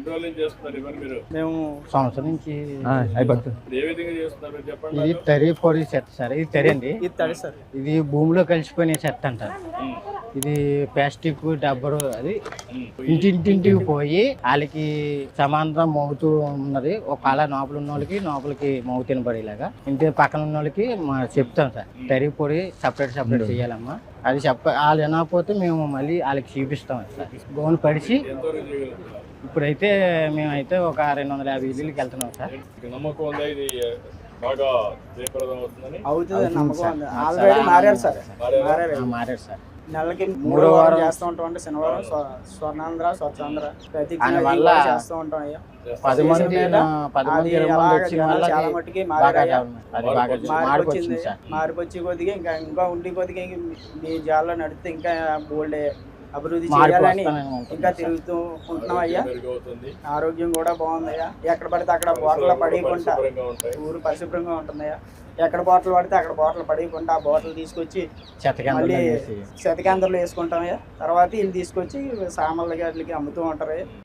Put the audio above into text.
ఎన్ని రోజుల నుంచి చేస్తున్నారు ఇవన్నీ మీరు? మేము సంవత్సరం నుంచి ఏ విధంగా చేస్తున్నారు చెప్పండి. ఇది తరి పొడి చెత్త సార్. ఇది తరి అండి. ఇది తడి సార్. ఇది భూమిలో కలిసిపోయిన చెత్త అంటారు. ఇది ప్లాస్టిక్ డబ్బరు. అది ఇంటింటింటికి పోయి వాళ్ళకి సమాంతరం మోగుతూ ఉన్నది. ఒక అలా లోపల ఉన్న వాళ్ళకి మోగు తినబడేలాగా ఇంటి పక్కన ఉన్న వాళ్ళకి చెప్తాం సార్. తరి పొడి సపరేట్ చేయాలమ్మా. అది వాళ్ళు వినకపోతే మేము మళ్ళీ వాళ్ళకి చూపిస్తాం సార్. గోను పడిచి ఇప్పుడైతే మేమైతే ఒక 250 ఇళ్ళకి వెళ్తున్నాం సార్. నమ్మకం ఉందా ఇది బాగా జయప్రదం అవుతుందని? అవుతుంది నమ్మకం ఉంది. ఆల్రెడీ మారారు సార్. మారారు సార్. నెలకి 3వ వారం చేస్తూ ఉంటాం. అంటే శనివారం స్వర్ణాంధ్ర స్వచ్ఛాంధ్ర ప్రతి చేస్తూ ఉంటాం. అయ్యా 10 మంది 20 మంది వచ్చి చాలా మట్టుకి మారిపోచ్చి కొద్దిగా ఇంకా ఉండి కొద్దిగా మీ జాల్లో నడితే ఇంకా బోల్డ్ అభివృద్ధి చేయాలని ఇంకా తిరుగుతూ ఉంటున్నాం అయ్యా. ఆరోగ్యం కూడా బాగుందయ్యా. ఎక్కడ పడితే అక్కడ బాటిల్ పడేయకుండా ఊరు పరిశుభ్రంగా ఉంటుందయ్యా. ఎక్కడ బాటిల్ పడితే అక్కడ బాటిల్ పడేయకుండా ఆ బాటిల్ తీసుకొచ్చి మళ్ళీ చెత్త కేంద్రంలో వేసుకుంటామయ్యా. తర్వాత వీళ్ళు తీసుకొచ్చి సామాన్లకి వాటికి అమ్ముతూ ఉంటారు.